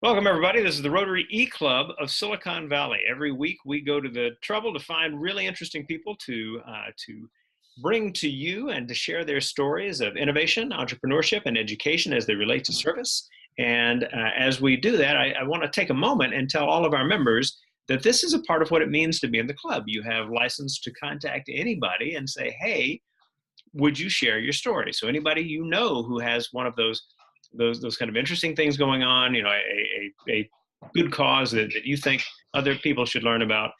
Welcome, everybody. This is the Rotary E-Club of Silicon Valley. Every week, we go to the trouble to find really interesting people to bring to you and to share their stories of innovation, entrepreneurship, and education as they relate to service. And as we do that, I want to take a moment and tell all of our members that this is a part of what it means to be in the club. You have license to contact anybody and say, hey, would you share your story? So anybody you know who has one of those kind of interesting things going on, you know, a good cause that you think other people should learn about,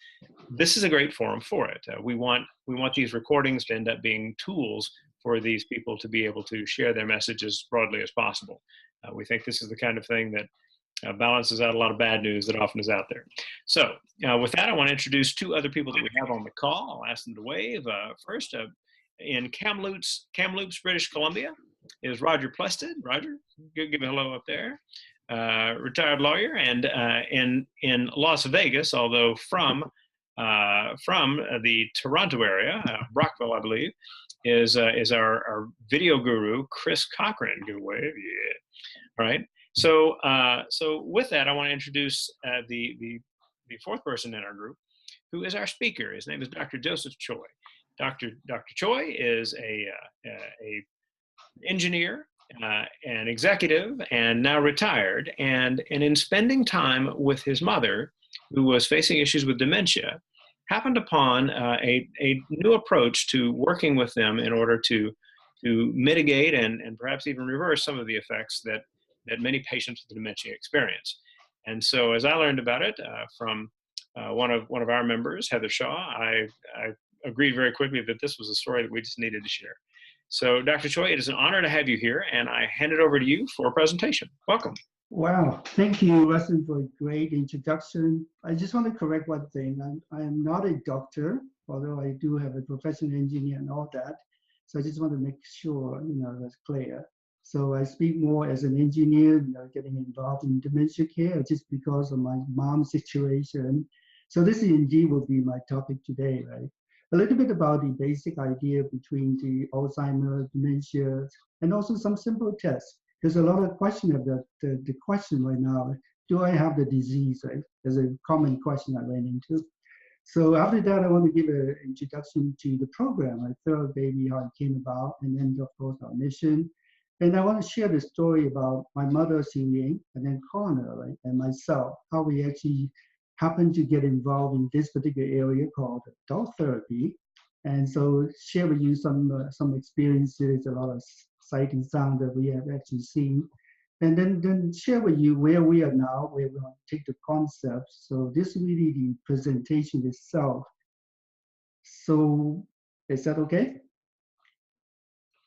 this is a great forum for it. We want these recordings to end up being tools for these people to be able to share their message as broadly as possible. We think this is the kind of thing that balances out a lot of bad news that often is out there. So with that, I want to introduce two other people that we have on the call. I'll ask them to wave. First, in Kamloops, British Columbia, is Roger Plested. Roger, give a hello up there. Retired lawyer, and in Las Vegas, although from the Toronto area, Brockville, I believe, is our video guru, Chris Cochran. Give a wave, yeah. All right. So with that, I want to introduce the fourth person in our group, who is our speaker. His name is Dr. Joseph Choi. Dr. Choi is a engineer, an executive, and now retired. And in spending time with his mother, who was facing issues with dementia, happened upon a new approach to working with them in order to mitigate and perhaps even reverse some of the effects that many patients with dementia experience. And so as I learned about it from one of our members, Heather Shaw, I agreed very quickly that this was a story that we just needed to share. So Dr. Choi, it is an honor to have you here, and I hand it over to you for a presentation. Welcome. Wow, thank you, Russell, for a great introduction. I just want to correct one thing. I am not a doctor, although I do have a professional engineer and all that. So I just want to make sure, that's clear. So I speak more as an engineer, getting involved in dementia care just because of my mom's situation. So this indeed will be my topic today, right? A little bit about the basic idea between the Alzheimer, dementia, and also some simple tests. There's a lot of question about the question right now, do I have the disease, right? There's a common question I ran into. So after that, I want to give an introduction to the program, like TheraBaby, how it came about, and then of course our mission. And I want to share the story about my mother, Siu-Ying, and then Connor, right, and myself, how we actually happened to get involved in this particular area called adult therapy. And so share with you some experiences, a lot of sight and sound that we have actually seen. And then share with you where we are now, where we're going to take the concepts. So this is really the presentation itself. So is that okay?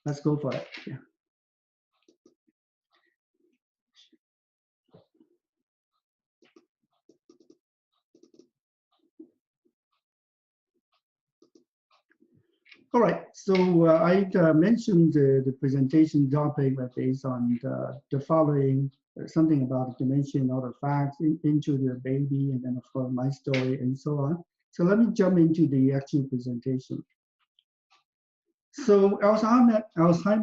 Let's go for it. Yeah. All right, so I mentioned the presentation topic based on the following, something about dementia and other facts, into the baby, and then of course my story and so on. So let me jump into the actual presentation. So Alzheimer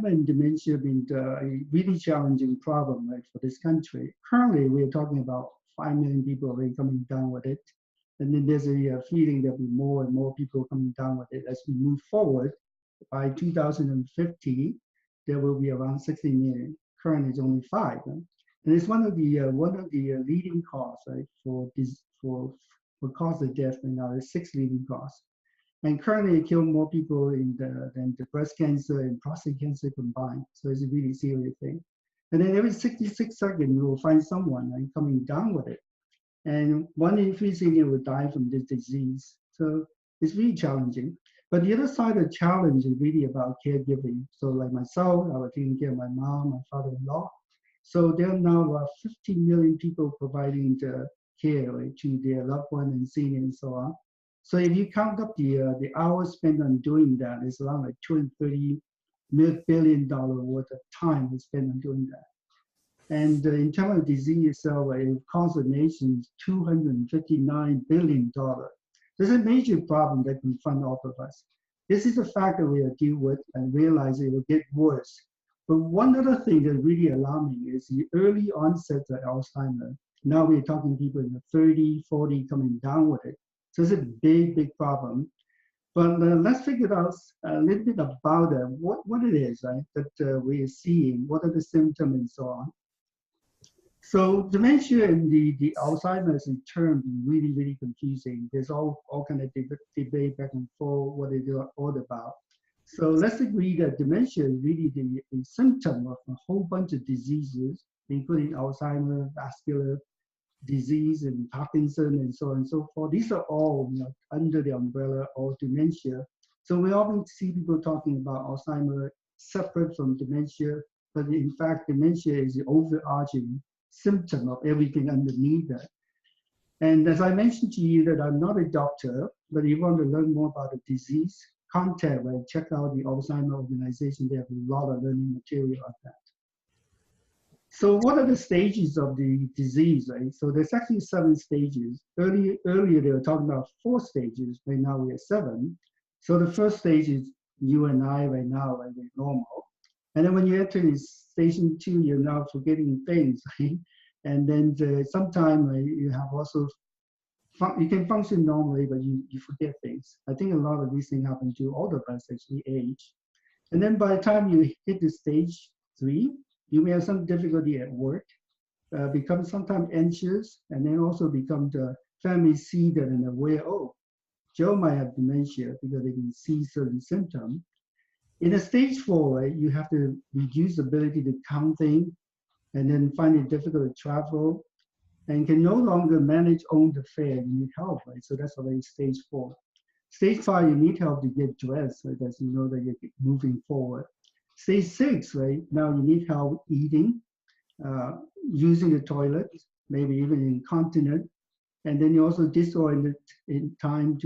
and dementia have been a really challenging problem, right, for this country. Currently, we're talking about 5 million people already coming down with it. And then there's a feeling that will be more and more people coming down with it as we move forward. By 2050, there will be around 60 million. Currently, it's only 5. Right? And it's one of the leading causes, right, for cause of death right now. There's 6 leading causes. And currently, it kills more people than the breast cancer and prostate cancer combined. So it's a really serious thing. And then every 66 seconds, you will find someone coming down with it. And 1 in 3 seniors will die from this disease. So it's really challenging. But the other side of the challenge is really about caregiving. So like myself, I was taking care of my mom, my father-in-law. So there are now about 50 million people providing the care, right, to their loved one and senior and so on. So if you count up the hours spent on doing that, it's around like $230 billion worth of time we spend on doing that. And in terms of disease itself, it costs the nation $259 billion. This is a major problem that confronts all of us. This is a fact that we are dealing with and realize it will get worse. But one other thing that's really alarming is the early onset of Alzheimer Now we're talking people in the 30, 40 coming down with it. So it's a big, big problem. But let's figure out a little bit about what it is, right, that we are seeing, what are the symptoms and so on. So dementia and the Alzheimer's in term really, really confusing. There's all kind of debate back and forth what it is all about. So let's agree that dementia is really a symptom of a whole bunch of diseases, including Alzheimer's, vascular disease, and Parkinson, and so on and so forth. These are all under the umbrella of dementia. So we often see people talking about Alzheimer's separate from dementia, but in fact, dementia is the overarching symptom of everything underneath that. And as I mentioned to you that I'm not a doctor, but if you want to learn more about the disease, contact, right, check out the Alzheimer organization. They have a lot of learning material on that. So what are the stages of the disease, right? So there's actually 7 stages. Earlier they were talking about 4 stages, right now we are 7. So the first stage is you and I right now, right, we're normal. And then when you enter station 2, you're now forgetting things, right? And then sometimes you have also, you can function normally, but you forget things. I think a lot of these things happen to all of us as we age. And then by the time you hit the stage 3, you may have some difficulty at work, become sometimes anxious, and then also become the family see that and aware, oh, Joe might have dementia because they can see certain symptoms. In a stage 4, right, you have to reduce the ability to count things, and then find it difficult to travel, and can no longer manage own affairs. You need help, right? So that's already stage 4. Stage 5, you need help to get dressed, right? As you know that you're moving forward. Stage 6, right? Now you need help eating, using the toilet, maybe even incontinent, and then you're also disoriented in time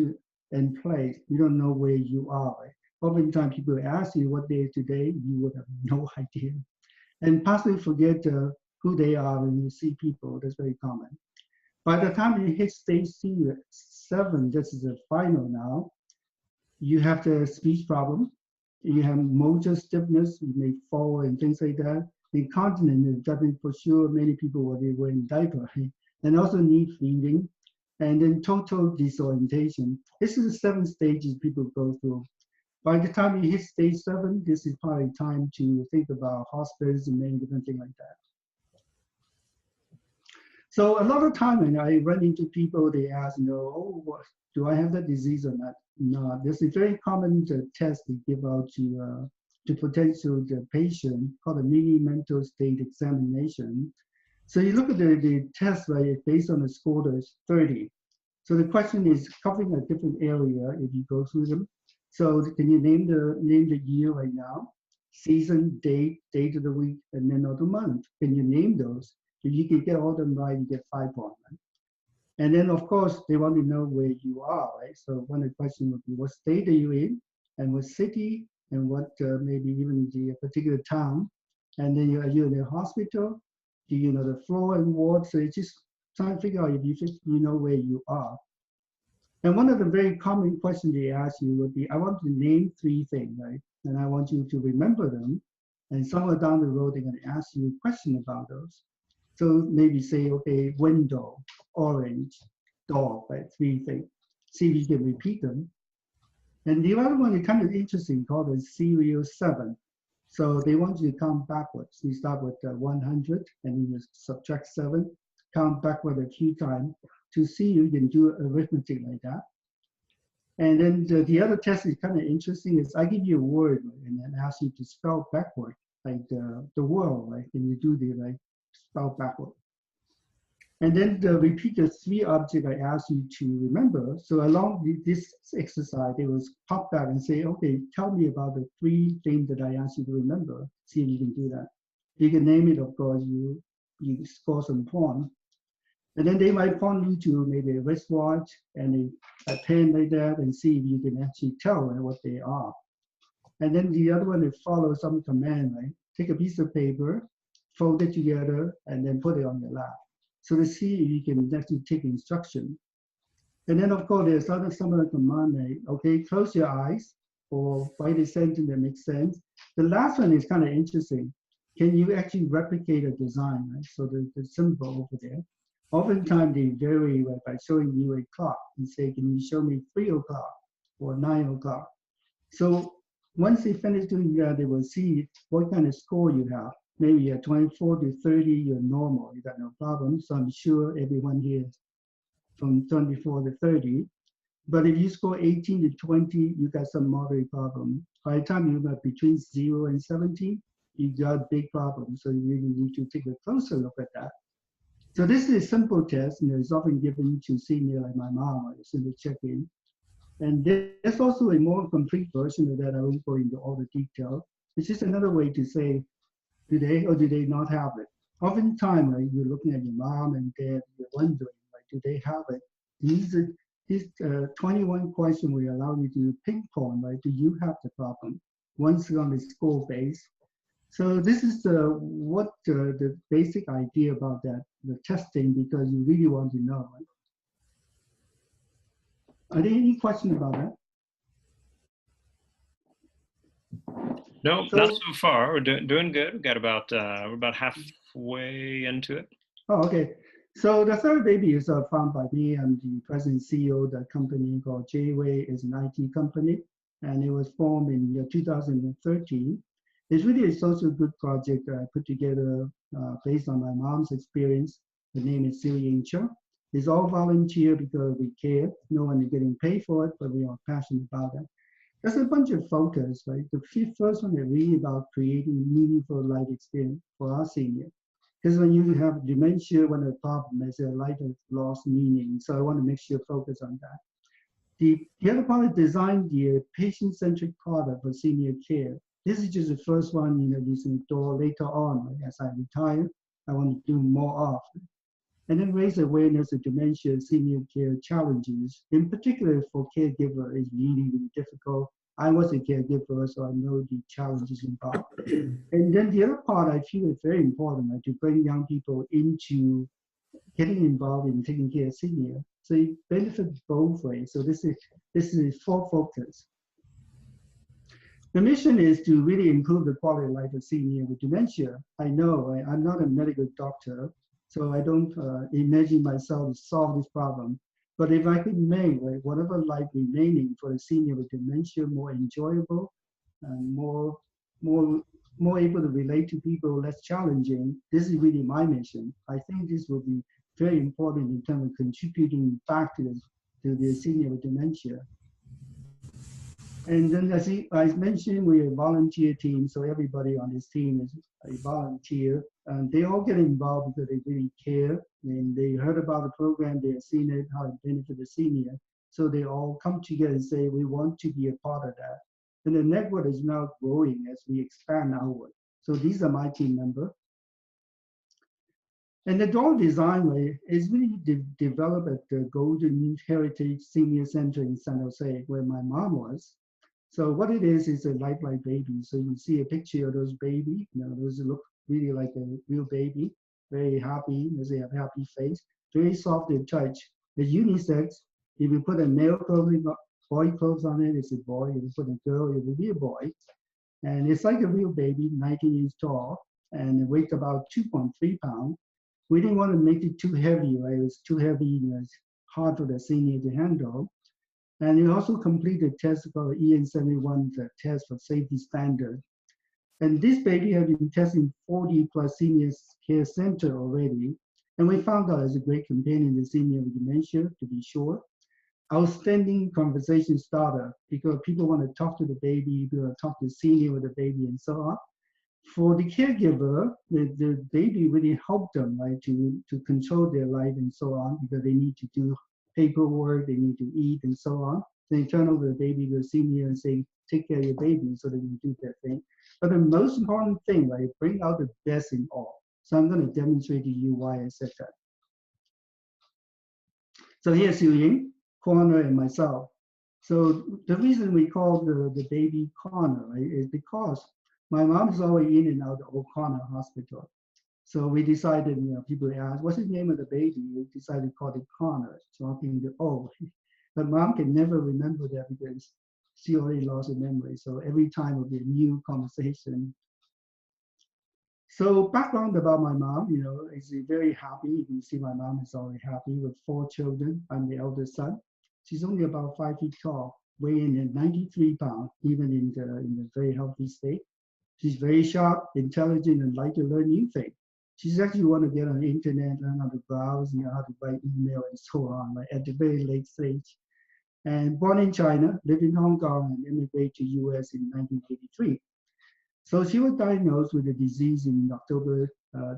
and place. You don't know where you are, right? Oftentimes people ask you what day is today, you would have no idea. And possibly forget who they are when you see people. That's very common. By the time you hit stage 7, this is the final now, you have the speech problem, you have motor stiffness, you may fall and things like that. Incontinence is definitely for sure, many people will be wearing diaper, right? And also need feeding, and then total disorientation. This is the 7 stages people go through. By the time you hit stage 7, this is probably time to think about hospitals and many different things like that. So a lot of time when I run into people, they ask, oh, do I have that disease or not? No, this is a very common test they give out to potential patient called a mini mental state examination. So you look at the test, right, based on the score that's 30. So the question is covering a different area if you go through them. So can you name the year right now, season, date of the week, and then of the month? Can you name those? If you can get all of them right, you get 5 points. And then of course they want to know where you are, right? So one of the questions would be what state are you in, and what city, and what maybe even the particular town. And then are you in a hospital? Do you know the floor and ward? So it's just trying to figure out if you know where you are. And one of the very common questions they ask you would be, I want to name 3 things, right? And I want you to remember them. And somewhere down the road, they're going to ask you a question about those. So maybe say, okay, window, orange, dog, right? 3 things. See if you can repeat them. And the other one is kind of interesting, called a serial 7. So they want you to count backwards. You start with 100, and then you subtract 7, count backward a few times to see if you can do arithmetic like that. And then the other test is kind of interesting is I give you a word, right, and then ask you to spell backward, like the world, right? And you do the spell backward. And then repeat the 3 objects I asked you to remember. So along this exercise, they will pop back and say, okay, tell me about the 3 things that I asked you to remember. See if you can do that. You can name it, of course, you score some points. And then they might point you to maybe a wristwatch and a pen like that and see if you can actually tell what they are. And then the other one is follow some command, right? Take a piece of paper, fold it together, and then put it on your lap. So to see if you can actually take instruction. And then of course there's some other command, like, okay, close your eyes or write a sentence that makes sense. The last one is kind of interesting. Can you actually replicate a design, right? So the symbol over there. Oftentimes they vary by showing you a clock and say, can you show me 3 o'clock or 9 o'clock? So once they finish doing that, they will see what kind of score you have. Maybe you're 24 to 30, you're normal, you got no problem. So I'm sure everyone here is from 24 to 30. But if you score 18 to 20, you got some moderate problem. By the time you're between 0 and 17, you got big problems. So you really need to take a closer look at that. So this is a simple test, and it's often given to senior like my mom, I simply check in. And there's also a more complete version of that. I won't go into all the detail. It's just another way to say, do they or do they not have it? Oftentimes, right, you're looking at your mom and dad, you're wondering, like, do they have it? These 21 questions will allow you to pinpoint, right? Do you have the problem? Once on the score base. So this is the basic idea about that, the testing, because you really want to know. Right? Are there any questions about that? No, not so far. We're doing good. We've got about we're about halfway into it. Oh, okay. So the TheraBaby is founded by me. I'm the president and CEO of the company called J-Way. It's an IT company, and it was formed in 2013. It's really a social good project that I put together based on my mom's experience. The name is Siu-Ying. It's all volunteer because we care. No one is getting paid for it, but we are passionate about it. There's a bunch of focus, right? The first one is really about creating meaningful life experience for our seniors. Because when you have dementia, one of the problems is that life has lost meaning. So I want to make sure focus on that. The other part is design the patient-centric product for senior care. This is just the first one, using door later on. Right? As I retire, I want to do more often. And then raise awareness of dementia senior care challenges. In particular for caregiver is really, really difficult. I was a caregiver, so I know the challenges involved. And then the other part I feel is very important, right, to bring young people into getting involved in taking care of senior. So it benefits both ways. So this is full focus. The mission is to really improve the quality of life of senior with dementia. I know I'm not a medical doctor, so I don't imagine myself to solve this problem. But if I could make whatever life remaining for the senior with dementia more enjoyable and more able to relate to people, less challenging, this is really my mission. I think this will be very important in terms of contributing back to the senior with dementia. And then as I mentioned, we're a volunteer team, so everybody on this team is a volunteer. And they all get involved because they really care. And they heard about the program, they have seen it, how it benefits the senior. So they all come together and say, we want to be a part of that. And the network is now growing as we expand outward. So these are my team members. And the door design is really developed at the Golden Heritage Senior Center in San Jose, where my mom was. So what it is a lifelike baby. So you see a picture of those baby. Those look really like a real baby, very happy. They have a happy face, very soft in touch. It's unisex. If you put a male clothing, boy clothes on it, it's a boy. If you put a girl, it will be a boy. And it's like a real baby, 19 inches tall, and it weighs about 2.3 pounds. We didn't want to make it too heavy, right? It was too heavy, it's hard for the senior to handle. And we also completed test called EN71 test for safety standard. And this baby has been tested in 40 plus senior care center already. And we found out it's a great companion to senior with dementia, to be sure. Outstanding conversation starter because people want to talk to the baby, people want to talk to senior with the baby and so on. For the caregiver, the baby really helped them, right, to control their life and so on, because they need to do paperwork, they need to eat and so on. They turn over the baby to the senior and say, take care of your baby so they can do their thing. But the most important thing, right, bring out the best in all. So I'm going to demonstrate to you why I said that. So here's Siu-Ying, Corner, and myself. So the reason we call the baby Corner, right, is because my mom is always in and out of O'Connor Hospital. So we decided, people ask, what's the name of the baby? We decided to call it Connor, talking to, but mom can never remember that because she already lost her memory. So every time will be a new conversation. So background about my mom, is very happy. You can see my mom is already happy with 4 children. I'm the eldest son. She's only about 5 feet tall, weighing in 93 pounds, even in the very healthy state. She's very sharp, intelligent, and like to learn new things. She's actually want to get on the internet, learn how to browse, how to write email and so on, like at the very late stage. And born in China, lived in Hong Kong, and immigrated to US in 1983. So she was diagnosed with the disease in October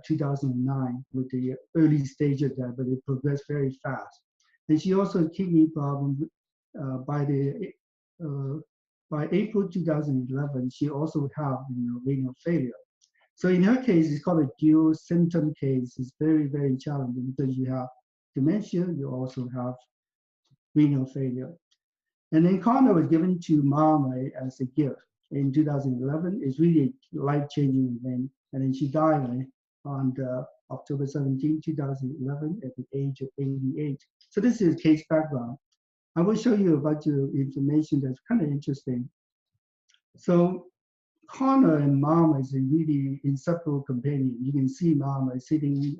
2009 with the early stage of that, but it progressed very fast. And she also had kidney problems by the uh, by April 2011. She also had renal failure. So in her case, it's called a dual symptom case. It's very, very challenging because you have dementia, you also have renal failure. And then Connor was given to mom as a gift in 2011. It's really a life-changing event. And then she died on October 17, 2011 at the age of 88. So this is case background. I will show you a bunch of information that's kind of interesting. So Connor and mom is a really inseparable companion. You can see mom sitting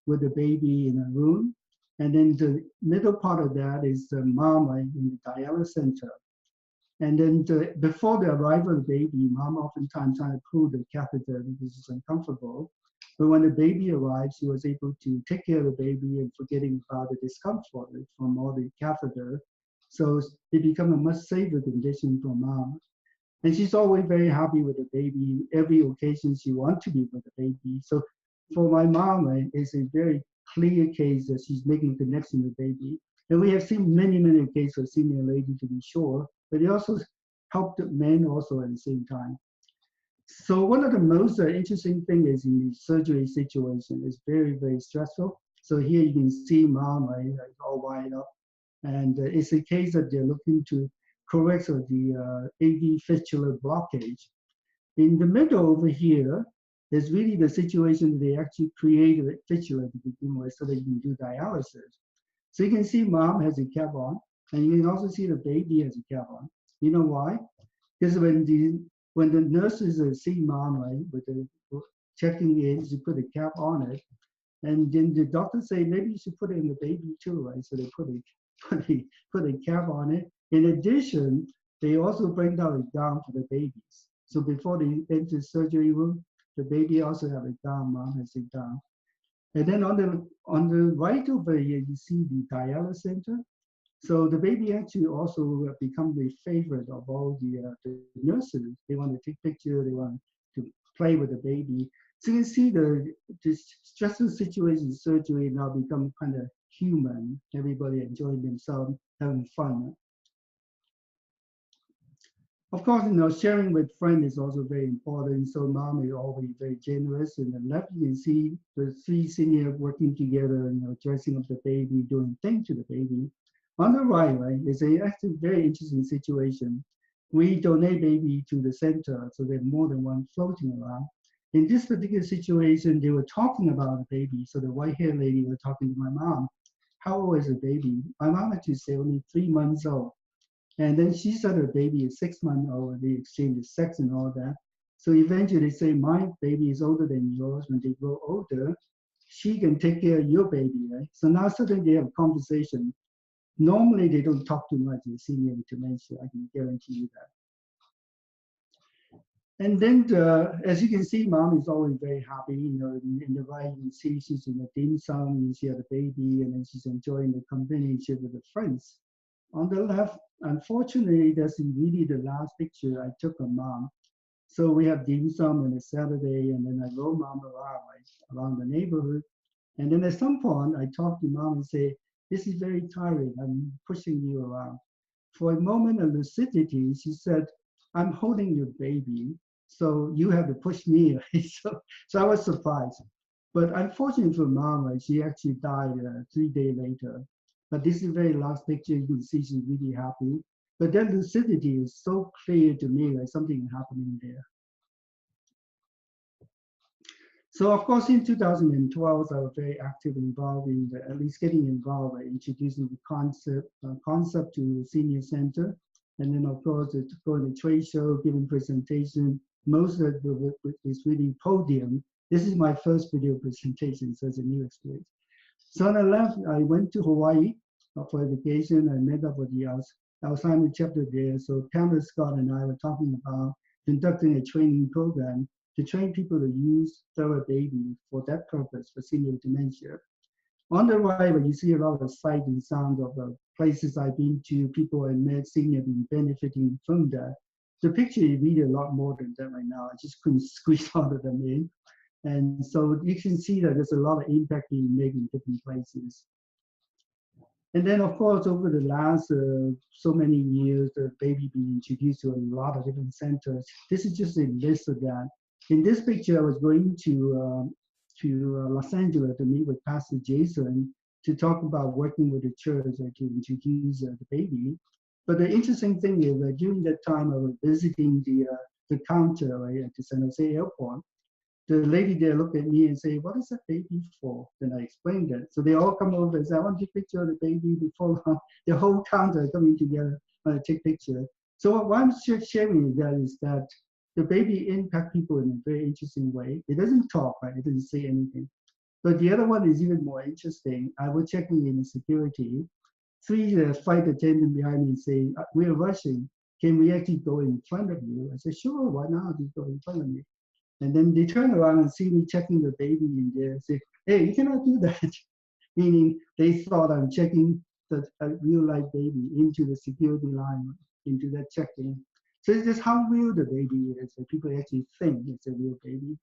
with the baby in a room. And then the middle part of that is the mom in the dialysis center. And then before the arrival of the baby, mom oftentimes trying to pull the catheter because it's uncomfortable. But when the baby arrived, she was able to take care of the baby and forgetting about the discomfort from all the catheter. So it became a much safer condition for mom. And she's always very happy with the baby. Every occasion she wants to be with the baby. So for my mom, it's a very clear case that she's making a connection with the baby. And we have seen many, many cases of senior lady to be sure, but it also helped men also at the same time. So one of the most interesting things is in the surgery situation is very, very stressful. So here you can see mom all wired up. And it's a case that they're looking to correct the AV fistula blockage. In the middle over here is really the situation that they actually created a fistula to begin with so they can do dialysis. So you can see mom has a cap on, and you can also see the baby has a cap on. You know why? Because when the nurses see mom with the checking in, she put a cap on it, and then the doctor say maybe you should put it in the baby too, right? So they put a cap on it. In addition, they also bring down a gown for the babies. So before they enter the surgery room, the baby also have a gown. Mom has a gown. And then on the right over here, you see the dialysis center. So the baby actually also become the favorite of all the nurses. They want to take pictures. They want to play with the baby. So you can see the stressful situation in surgery now become kind of human. Everybody enjoying themselves, having fun. Of course, sharing with friends is also very important. So mom is always very generous. And the left, you can see the 3 seniors working together, dressing up the baby, doing things to the baby. On the right, is actually very interesting situation. We donate baby to the center, so there's more than one floating around. In this particular situation, they were talking about the baby. So the white-haired lady was talking to my mom. How old is the baby? My mom actually said only 3 months old. And then she said her baby is 6 months old, and they exchange sex and all that. So eventually they say, my baby is older than yours. When they grow older, she can take care of your baby, right? So now suddenly they have a conversation. Normally they don't talk too much in senior with dementia, I can guarantee you that. And then, as you can see, mom is always very happy. In the right, you can see she's in a dim sum, you see the baby, and then she's enjoying the companionship with the friends. On the left, unfortunately, that's really the last picture I took of mom. So we have dim sum on a Saturday, and then I roll mom around the neighborhood. And then at some point, I talk to mom and say, this is very tiring. I'm pushing you around. For a moment of lucidity, she said, I'm holding your baby, so you have to push me. Right? So I was surprised. But unfortunately for mom, she actually died 3 days later. But this is the very last picture. You can see she's really happy. But that lucidity is so clear to me, like something happening there. So of course, in 2012, I was very active involved in at least getting involved in introducing the concept to senior center. And then of course, going to trade show, giving presentation. Most of it is really podium This is my first video presentation, so it's a new experience. So on the left, I went to Hawaii for a vacation. I met up with the Alzheimer chapter there. So Pamela Scott and I were talking about conducting a training program to train people to use TheraBaby for that purpose for senior dementia. On the right, where you see a lot of sight and sound of places I've been to, people I met, senior been benefiting from that. The picture is really a lot more than that right now. I just couldn't squeeze all of them in. And so you can see that there's a lot of impact being made in different places. And then, of course, over the last so many years, the baby being introduced to a lot of different centers. This is just a list of that. In this picture, I was going to Los Angeles to meet with Pastor Jason to talk about working with the church to introduce the baby. But the interesting thing is that during that time, I was visiting the counter right, at the San Jose airport. The lady there looked at me and say, "What is that baby for?" Then I explained that. So they all come over and say, "I want to take a picture of the baby before the whole counter coming together to take picture." So what I'm sharing with that is that the baby impact people in a very interesting way. It doesn't talk, right? It doesn't say anything. But the other one is even more interesting. I was checking in the security. Three flight attendants behind me say, "We're rushing. Can we actually go in front of you?" I said, "Sure, why not? You go in front of me." And then they turn around and see me checking the baby in there and say, "Hey, you cannot do that." Meaning they thought I'm checking the real life baby into the security line, into that check-in. So it's just how real the baby is, that people actually think it's a real baby.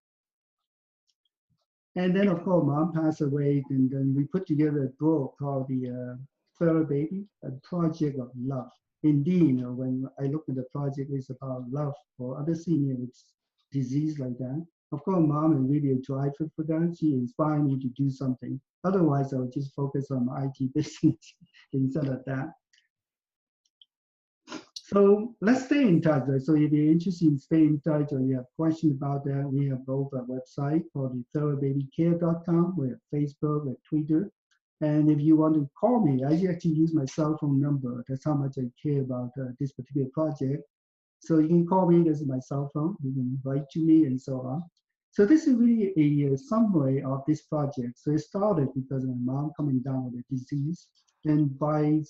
And then, of course, mom passed away, and then we put together a book called the TheraBaby, a project of love. Indeed, when I look at the project, it's about love for other seniors with disease like that. Of course, mom is really a driver for that. She inspired me to do something. Otherwise, I would just focus on my IT business instead of that. So let's stay in touch. So if you're interested in staying in touch or you have questions about that, we have both a website called the TheraBabyCare.com. We have Facebook, we have Twitter. And if you want to call me, I actually use my cell phone number. That's how much I care about this particular project. So you can call me, this is my cell phone. You can write to me and so on. So this is really a summary of this project. So it started because of my mom coming down with a disease. And by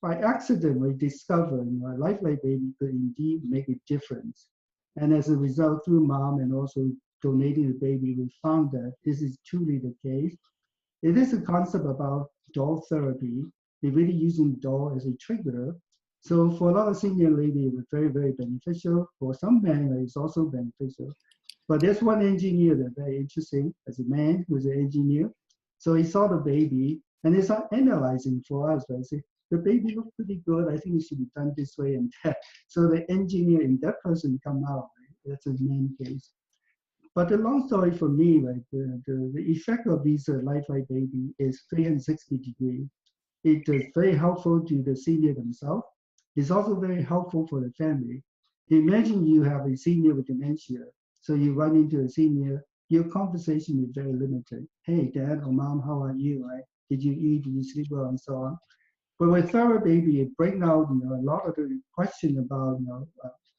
accident, we discovered a lifelike baby could indeed make a difference. And as a result, through mom and also donating the baby, we found that this is truly the case. It is a concept about doll therapy. They're really using doll as a trigger. So for a lot of senior ladies, it was very, very beneficial. For some men, it's also beneficial. But there's one engineer that's very interesting, as a man who's an engineer. So he saw the baby and he started analyzing for us. Right? Say, the baby looked pretty good. I think it should be done this way and that. So the engineer in that person come out. Right? That's his main case. But the long story for me, right, the effect of these lifelike baby is 360 degrees. It is very helpful to the senior themselves. It's also very helpful for the family. Imagine you have a senior with dementia. So you run into a senior, your conversation is very limited. "Hey, dad or mom, how are you? Right? Did you eat? Did you sleep well?" And so on. But with TheraBaby, it brings out a lot of the question about,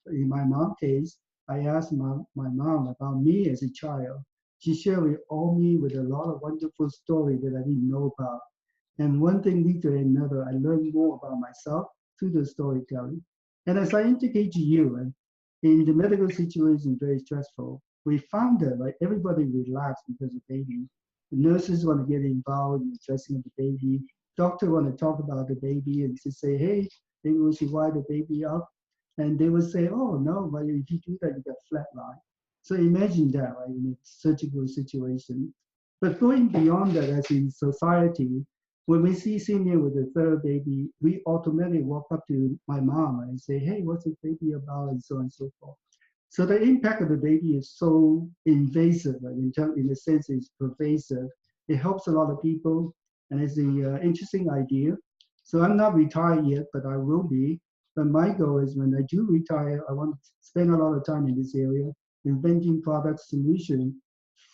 in my mom's case, I asked my mom about me as a child. She shared with me with a lot of wonderful stories that I didn't know about. And one thing leads to another. I learned more about myself through the storytelling. And as I indicate to you, in the medical situation, very stressful, we found that everybody relaxed because of baby. The nurses want to get involved in the dressing of the baby. Doctor want to talk about the baby and just say, "Hey, maybe we should wipe the baby up." And they would say, "Oh, no, but if you do that, you get flat line." So imagine that, right, in a surgical situation. But going beyond that, as in society, when we see senior with a TheraBaby, we automatically walk up to my mom and say, "Hey, what's the baby about?" and so on and so forth. So the impact of the baby is so invasive, right? In the sense it's pervasive. It helps a lot of people, and it's an interesting idea. So I'm not retired yet, but I will be. But my goal is when I do retire, I want to spend a lot of time in this area, inventing product solutions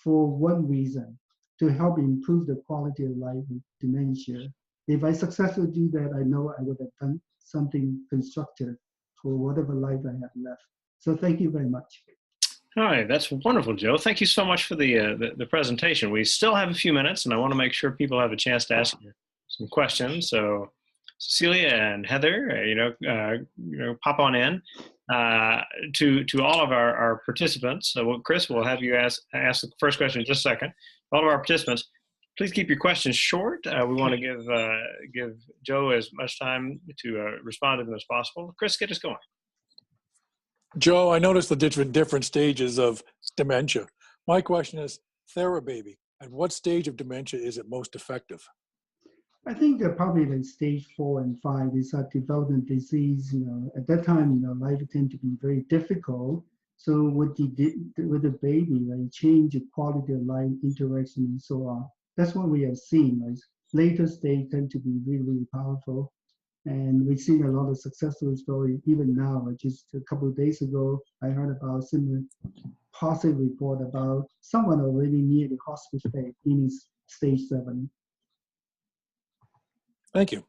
for one reason, to help improve the quality of life with dementia. If I successfully do that, I know I would have done something constructive for whatever life I have left. So thank you very much. All right, that's wonderful, Joe. Thank you so much for the presentation. We still have a few minutes, and I want to make sure people have a chance to ask you some questions. So, Cecilia and Heather, pop on in. To all of our participants. So, Chris, we'll have you ask the first question in just a second. All of our participants, please keep your questions short. We want to give Joe as much time to respond to them as possible. Chris, get us going. Joe, I noticed the different stages of dementia. My question is, TheraBaby, at what stage of dementia is it most effective? I think probably like stage 4 and 5 is a development disease. At that time, life tend to be very difficult. So with the baby, like change the quality of life, interaction, and so on. That's what we have seen. Like later stage tend to be really, really powerful. And we've seen a lot of successful stories even now. Just a couple of days ago, I heard about a similar positive report about someone already near the hospice bed, meaning stage 7. Thank you.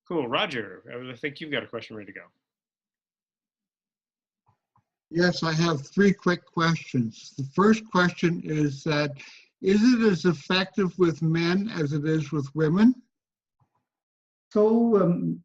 Cool. Roger, I think you've got a question ready to go. Yes, I have 3 quick questions. The first question is that, is it as effective with men as it is with women? So,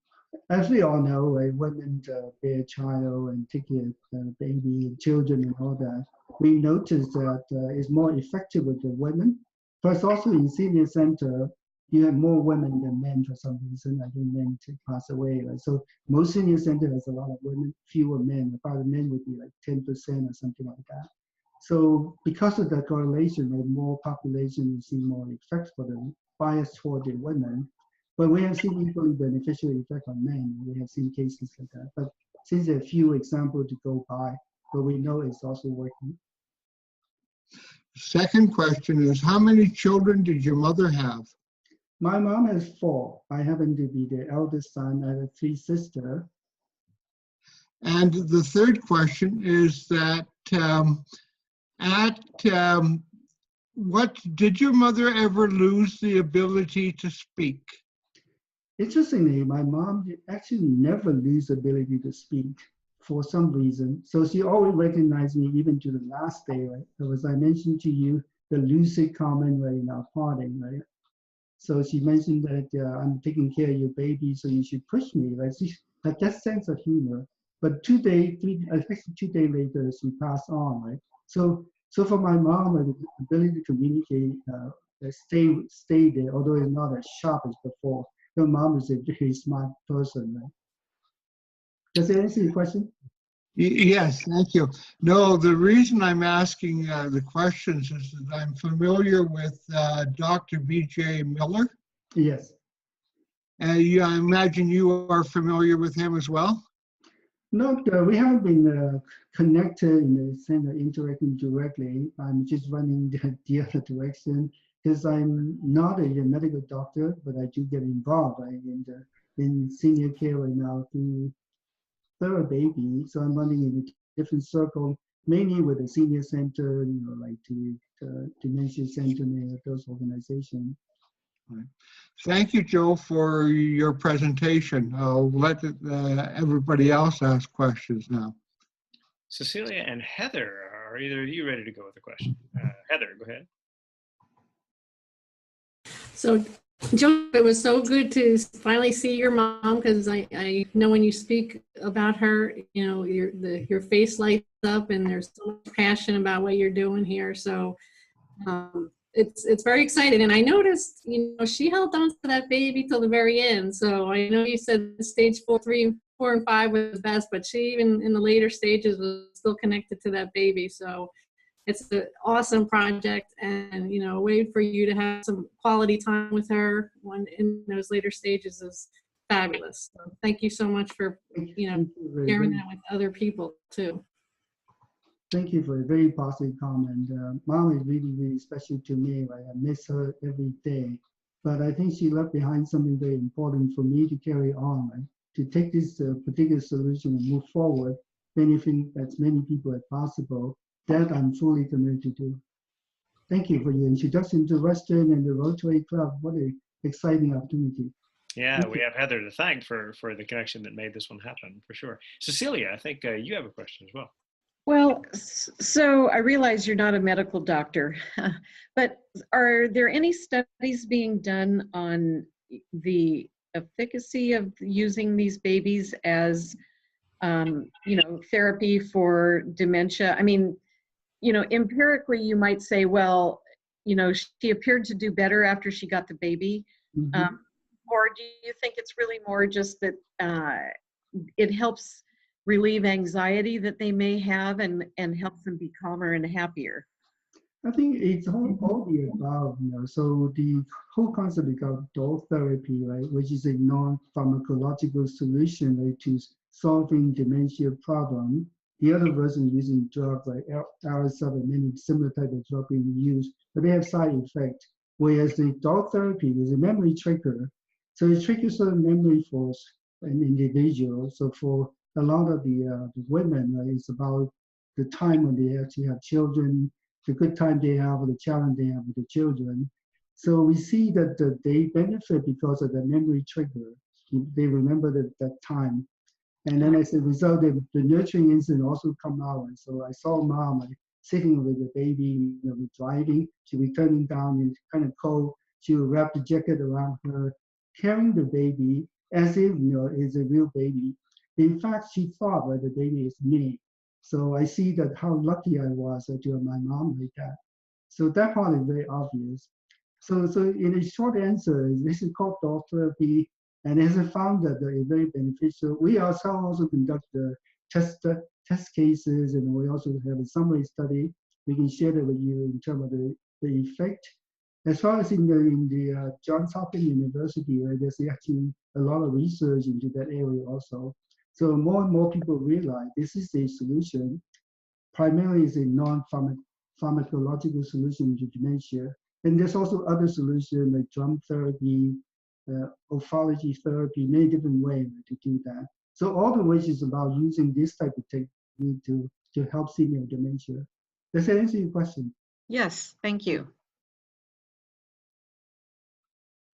as we all know, women bear a child and take care of baby and children and all that. We noticed that it's more effective with the women. Plus, also in senior center, you have more women than men for some reason. I think men pass away. Right? So most senior center has a lot of women, fewer men. About men would be like 10% or something like that. So because of that correlation, with more population, you see more effects for them, bias toward the women. But we have seen equally beneficial effect on men. We have seen cases like that. But since there are few examples to go by, but we know it's also working. Second question is, how many children did your mother have? My mom has 4. I happen to be the eldest son. I have 3 sisters. And the third question is that what did your mother ever lose the ability to speak? Interestingly, my mom actually never lose ability to speak for some reason. So she always recognized me even to the last day, right? So as I mentioned to you, the lucid comment right in our parting, right? So she mentioned that I'm taking care of your baby, so you should push me. Like she had that sense of humor. But 2 days, actually 2 days later, she passed on, right? So for my mom, the ability to communicate, stay there, although it's not as sharp as before. Your mom is a very smart person, right? Does that answer your question? Yes, thank you. No, the reason I'm asking the questions is that I'm familiar with Dr. B.J. Miller. Yes. I imagine you are familiar with him as well? No, we haven't been connected in the sense of interacting directly. I'm just running the other direction because I'm not a medical doctor, but I do get involved right, in senior care right now through TheraBaby. So I'm running in a different circle, mainly with the senior center, like the dementia center, those organizations. Right. Thank you, Joe, for your presentation. I'll let everybody else ask questions now. Cecilia and Heather, are either of you ready to go with a question? Heather, go ahead. So, Joe, it was so good to finally see your mom, because I know when you speak about her, your face lights up and there's so much passion about what you're doing here. So it's very exciting. And I noticed, she held on to that baby till the very end. So I know you said stage 4, 3, 4, and 5 was the best, but she even in the later stages was still connected to that baby. So it's an awesome project, and a way for you to have some quality time with her when in those later stages is fabulous. So thank you so much for sharing that with other people too. Thank you for a very positive comment. Mom is really, really special to me. Right? I miss her every day, but I think she left behind something very important for me to carry on, right? To take this particular solution and move forward, benefiting as many people as possible. That I'm fully committed to do. Thank you for your introduction to Western and the Rotary Club. What an exciting opportunity. Yeah, we have Heather to thank for the connection that made this one happen, for sure. Cecilia, I think you have a question as well. Well, so I realize you're not a medical doctor, but are there any studies being done on the efficacy of using these babies as, therapy for dementia? I mean, empirically, you might say, well, she appeared to do better after she got the baby. Mhm. Or do you think it's really more just that it helps relieve anxiety that they may have and helps them be calmer and happier? I think it's all the above, So the whole concept is called dose therapy, right, which is a non-pharmacological solution, right, to solving dementia problem. The other version using drugs like L7, many similar type of drug being used, but they have side effect. Whereas the dose therapy is a memory trigger, so it triggers certain memory for an individual. So for a lot of the women, right, it's about the time when they actually have children, the good time they have or the challenge they have with the children. So we see that they benefit because of the memory trigger. They remember that time. And then as a result, the nurturing instinct also come out. And so I saw mom sitting with the baby, driving. She was turning down, it's kind of cold. She would wrap the jacket around her, carrying the baby as if, it's a real baby. In fact, she thought that the baby is me. So I see that how lucky I was to have my mom like that. So that part is very obvious. So in a short answer, this is called dog therapy, and it has found that it's very beneficial. We ourselves also conduct the test cases, and we also have a summary study. We can share that with you in terms of the effect. As far as in the Johns Hopkins University, right, there's actually a lot of research into that area also. So more and more people realize this is a solution. Primarily is a non-pharmacological solution to dementia. And there's also other solutions like drum therapy, ophology therapy, many different ways to do that. So all the ways is about using this type of technique to help senior dementia. Does that answer your question? Yes, thank you.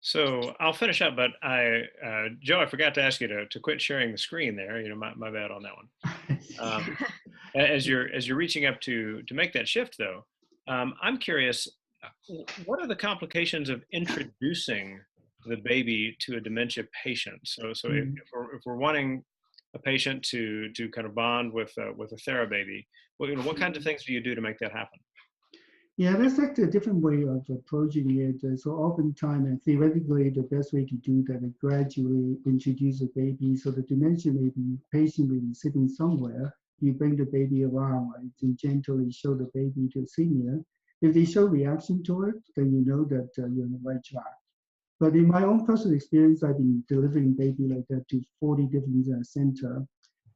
So I'll finish up, but Joe, I forgot to ask you to quit sharing the screen there. My bad on that one. As you're reaching up to make that shift, though, I'm curious, what are the complications of introducing the baby to a dementia patient? So if we're wanting a patient to kind of bond with a TheraBaby, what kinds of things do you do to make that happen? Yeah, that's actually a different way of approaching it. So oftentimes, and theoretically, the best way to do that is gradually introduce a baby. So the dementia patient may be sitting somewhere. You bring the baby around, right, and gently show the baby to a senior. If they show reaction to it, then you know that you're on the right track. But in my own personal experience, I've been delivering baby like that to 40 different centers.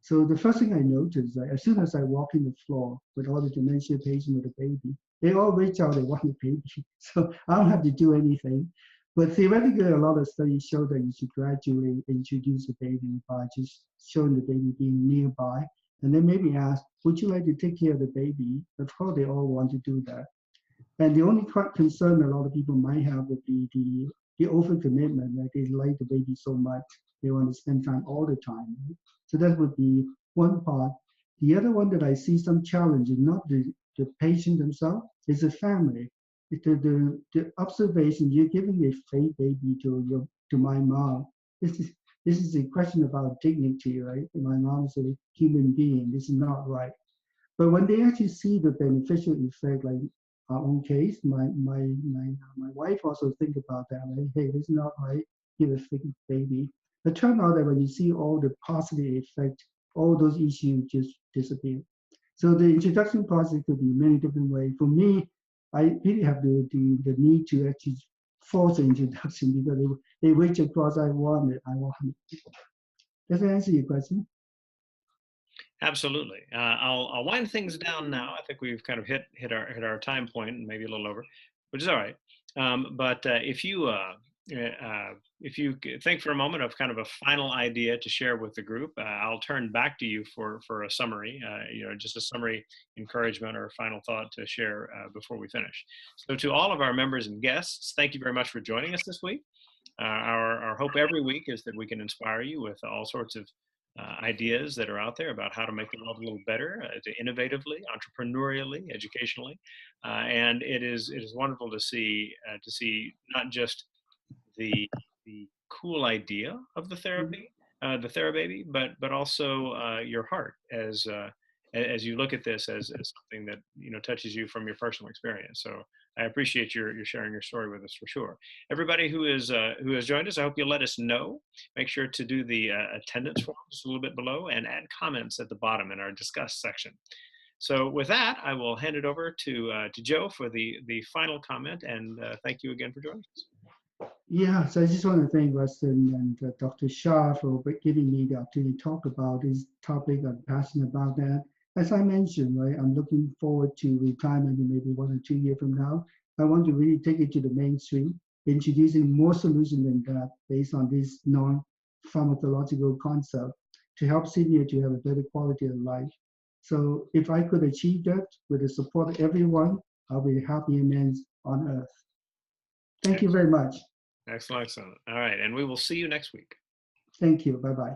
So the first thing I noticed, as soon as I walk in the floor with all the dementia patients with a baby, they all reach out, they want a baby. So I don't have to do anything. But theoretically, a lot of studies show that you should gradually introduce the baby by just showing the baby being nearby. And then maybe ask, would you like to take care of the baby? Of course, they all want to do that. And the only concern a lot of people might have would be the overcommitment. Like they like the baby so much, they want to spend time all the time. So that would be one part. The other one that I see some challenge is not the patient themselves, it's the family. The observation, you're giving a fake baby to my mom. This is a question about dignity, right? My mom is a human being. This is not right. But when they actually see the beneficial effect, like our own case, my wife also think about that. Like, hey, this is not right. Give a fake baby. It turned out that when you see all the positive effect, all those issues just disappear. So the introduction process could be many different ways. For me, I really have the need to actually force the introduction because they reach across. I want it. Does that answer your question? Absolutely. I'll wind things down now. I think we've kind of hit our time point and maybe a little over, which is all right. But if you think for a moment of kind of a final idea to share with the group, I'll turn back to you for a summary. Just a summary encouragement or a final thought to share before we finish. So to all of our members and guests, thank you very much for joining us this week. Our hope every week is that we can inspire you with all sorts of ideas that are out there about how to make the world a little better, to innovatively, entrepreneurially, educationally, and it is wonderful to see not just the cool idea of the therapy, the TheraBaby, but also your heart as you look at this as something that touches you from your personal experience. So I appreciate your sharing your story with us for sure. Everybody who has joined us, I hope you'll let us know. Make sure to do the attendance forms a little bit below and add comments at the bottom in our discuss section. So with that, I will hand it over to Joe for the final comment, and thank you again for joining us. Yeah, so I just want to thank Rustin and Dr. Shah for giving me the opportunity to talk about this topic. I'm passionate about that. As I mentioned, right, I'm looking forward to retirement in maybe 1 or 2 years from now. I want to really take it to the mainstream, introducing more solutions than that based on this non-pharmacological concept to help seniors to have a better quality of life. So if I could achieve that with the support of everyone, I'll be a happy man on earth. Thank you very much. Excellent. All right, and we will see you next week. Thank you. Bye-bye.